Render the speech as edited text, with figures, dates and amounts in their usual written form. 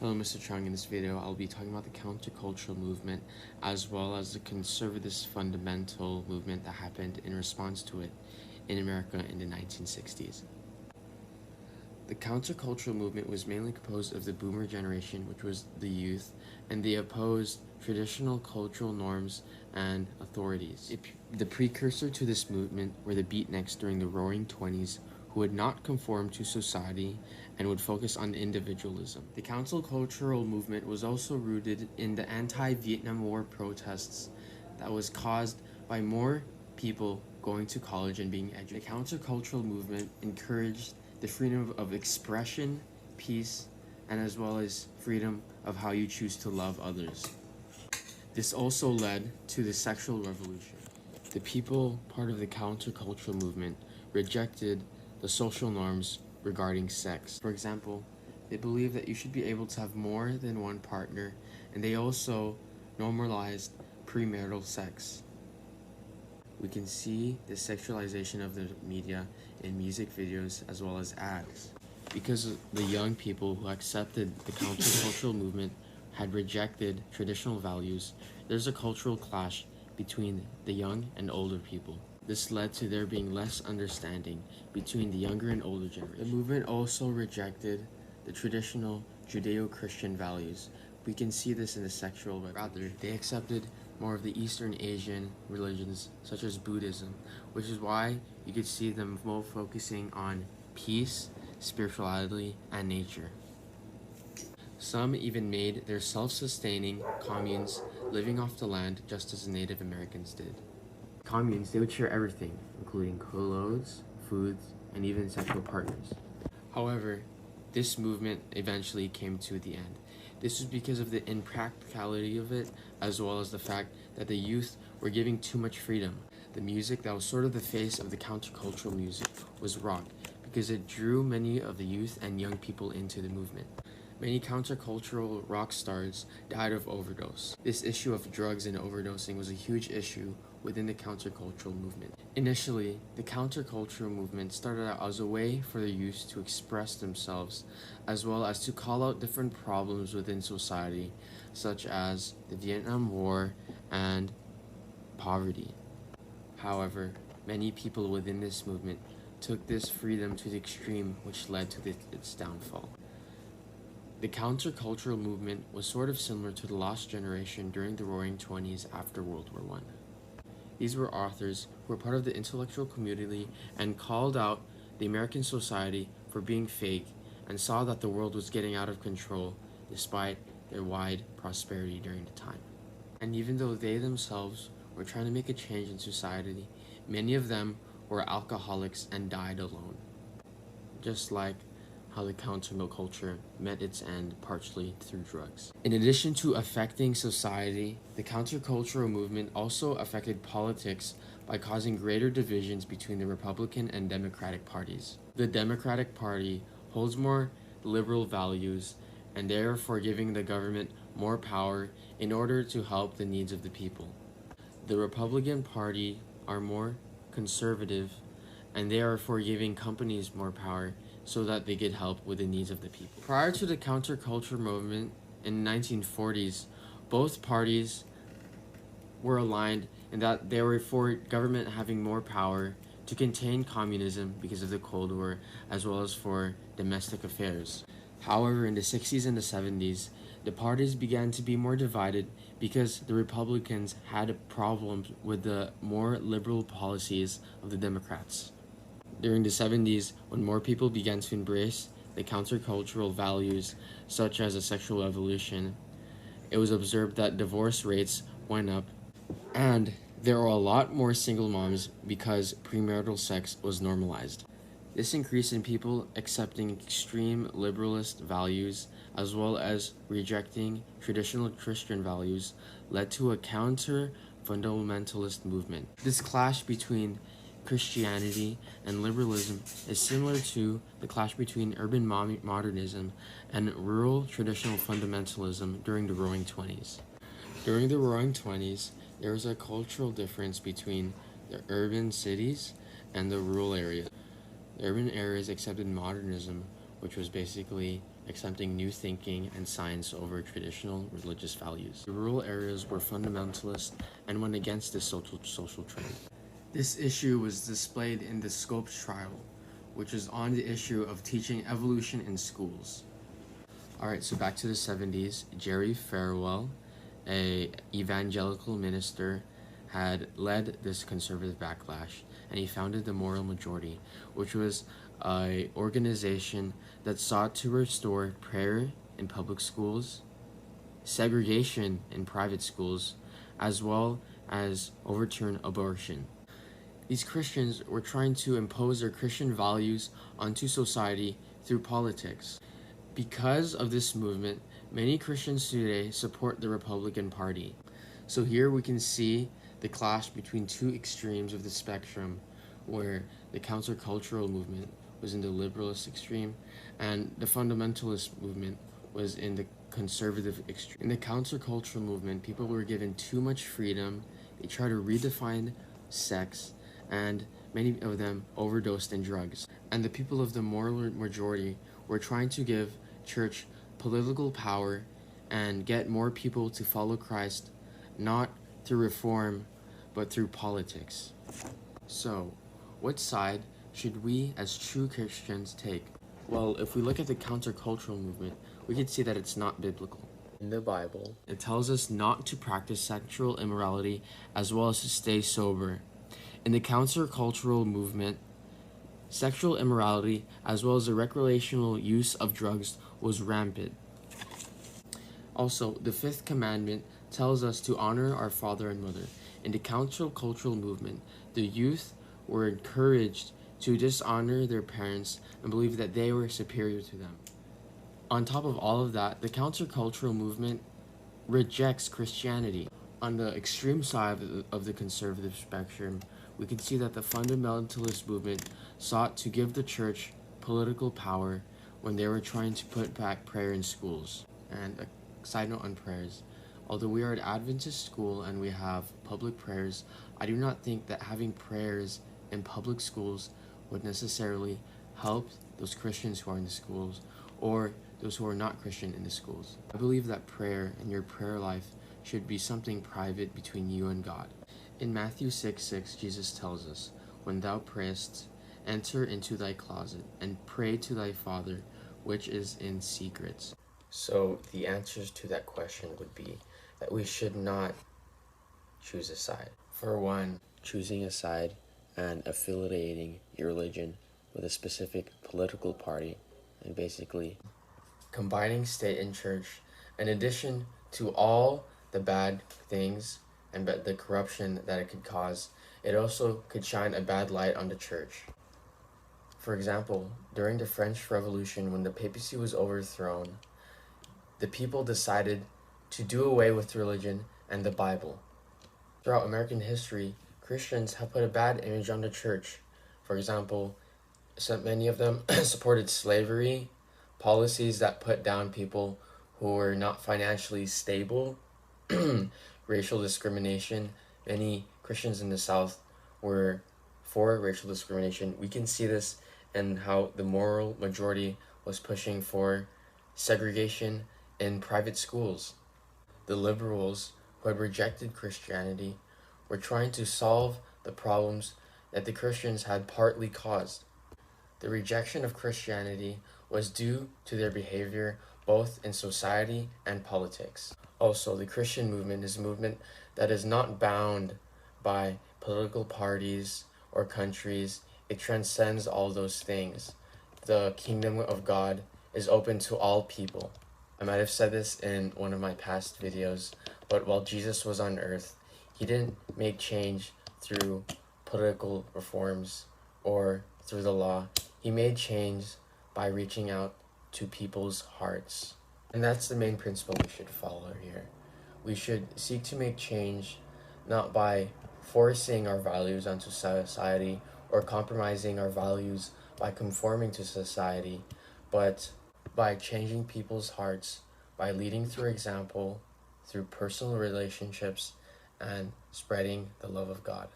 Hello, Mr. Chung. In this video, I'll be talking about the Counter Cultural Movement as well as the conservative fundamental movement that happened in response to it in America in the 1960s. The Counter Cultural Movement was mainly composed of the boomer generation, which was the youth, and they opposed traditional cultural norms and authorities. The precursor to this movement were the beatniks during the Roaring '20s, who would not conform to society and would focus on individualism. The countercultural movement was also rooted in the anti-Vietnam War protests that was caused by more people going to college and being educated. The countercultural movement encouraged the freedom of expression, peace, and as well as freedom of how you choose to love others. This also led to the sexual revolution. The people part of the countercultural movement rejected the social norms regarding sex. For example, they believe that you should be able to have more than one partner, and they also normalized premarital sex. We can see the sexualization of the media in music videos as well as ads. Because the young people who accepted the countercultural movement had rejected traditional values, there's a cultural clash between the young and older people. This led to there being less understanding between the younger and older generation. The movement also rejected the traditional Judeo-Christian values. We can see this in the sexual way. Rather, they accepted more of the Eastern Asian religions, such as Buddhism, which is why you could see them more focusing on peace, spirituality, and nature. Some even made their self-sustaining communes, living off the land just as the Native Americans did. Communes, they would share everything, including clothes, foods, and even sexual partners. However, this movement eventually came to the end. This was because of the impracticality of it, as well as the fact that the youth were giving too much freedom. The music that was sort of the face of the countercultural music was rock, because it drew many of the youth and young people into the movement. Many countercultural rock stars died of overdose. This issue of drugs and overdosing was a huge issue within the countercultural movement. Initially, the countercultural movement started out as a way for the youth to express themselves, as well as to call out different problems within society, such as the Vietnam War and poverty. However, many people within this movement took this freedom to the extreme, which led to its downfall. The countercultural movement was sort of similar to the Lost Generation during the Roaring '20s after World War I. These were authors who were part of the intellectual community and called out the American society for being fake and saw that the world was getting out of control despite their wide prosperity during the time. And even though they themselves were trying to make a change in society, many of them were alcoholics and died alone. Just like how the counterculture met its end partially through drugs. In addition to affecting society, the countercultural movement also affected politics by causing greater divisions between the Republican and Democratic parties. The Democratic Party holds more liberal values and therefore giving the government more power in order to help the needs of the people. The Republican Party are more conservative and they are for giving companies more power so that they could help with the needs of the people. Prior to the counterculture movement in the 1940s, both parties were aligned in that they were for government having more power to contain communism because of the Cold War, as well as for domestic affairs. However, in the 60s and the 70s, the parties began to be more divided because the Republicans had problems with the more liberal policies of the Democrats. During the 70s, when more people began to embrace the countercultural values, such as a sexual evolution, it was observed that divorce rates went up, and there were a lot more single moms because premarital sex was normalized. This increase in people accepting extreme liberalist values, as well as rejecting traditional Christian values, led to a Counter Fundamentalist Movement. This clash between Christianity and liberalism is similar to the clash between urban modernism and rural traditional fundamentalism during the Roaring '20s. During the Roaring '20s, there was a cultural difference between the urban cities and the rural areas. The urban areas accepted modernism, which was basically accepting new thinking and science over traditional religious values. The rural areas were fundamentalist and went against this social trend. This issue was displayed in the Scopes trial, which was on the issue of teaching evolution in schools. Alright, so back to the 70s, Jerry Farwell, a evangelical minister, had led this conservative backlash, and he founded the Moral Majority, which was an organization that sought to restore prayer in public schools, segregation in private schools, as well as overturn abortion. These Christians were trying to impose their Christian values onto society through politics. Because of this movement, many Christians today support the Republican Party. So here we can see the clash between two extremes of the spectrum, where the countercultural movement was in the liberalist extreme and the fundamentalist movement was in the conservative extreme. In the countercultural movement, people were given too much freedom. They tried to redefine sex, and many of them overdosed in drugs. And the people of the Moral Majority were trying to give church political power and get more people to follow Christ, not through reform, but through politics. So, what side should we as true Christians take? Well, if we look at the countercultural movement, we can see that it's not biblical. In the Bible, it tells us not to practice sexual immorality as well as to stay sober. In the countercultural movement, sexual immorality as well as the recreational use of drugs was rampant. Also, the fifth commandment tells us to honor our father and mother. In the countercultural movement, the youth were encouraged to dishonor their parents and believe that they were superior to them. On top of all of that, the countercultural movement rejects Christianity. On the extreme side of the conservative spectrum, we can see that the fundamentalist movement sought to give the church political power when they were trying to put back prayer in schools. And a side note on prayers, although we are an Adventist school and we have public prayers, I do not think that having prayers in public schools would necessarily help those Christians who are in the schools or those who are not Christian in the schools. I believe that prayer and your prayer life should be something private between you and God. In Matthew 6:6, Jesus tells us, "When thou prayest, enter into thy closet, and pray to thy Father, which is in secret." So the answers to that question would be that we should not choose a side. For one, choosing a side and affiliating your religion with a specific political party, and basically combining state and church, in addition to all the bad things and the corruption that it could cause, it also could shine a bad light on the church. For example, during the French Revolution, when the papacy was overthrown, the people decided to do away with religion and the Bible. Throughout American history, Christians have put a bad image on the church. For example, many of them supported slavery, policies that put down people who were not financially stable, racial discrimination. Many Christians in the South were for racial discrimination. We can see this in how the Moral Majority was pushing for segregation in private schools. The liberals, who had rejected Christianity, were trying to solve the problems that the Christians had partly caused. The rejection of Christianity was due to their behavior both in society and politics. Also, the Christian movement is a movement that is not bound by political parties or countries. It transcends all those things. The kingdom of God is open to all people. I might have said this in one of my past videos, but while Jesus was on earth, he didn't make change through political reforms or through the law. He made change by reaching out to people's hearts. And that's the main principle we should follow here. We should seek to make change not by forcing our values onto society or compromising our values by conforming to society, but by changing people's hearts, by leading through example, through personal relationships, and spreading the love of God.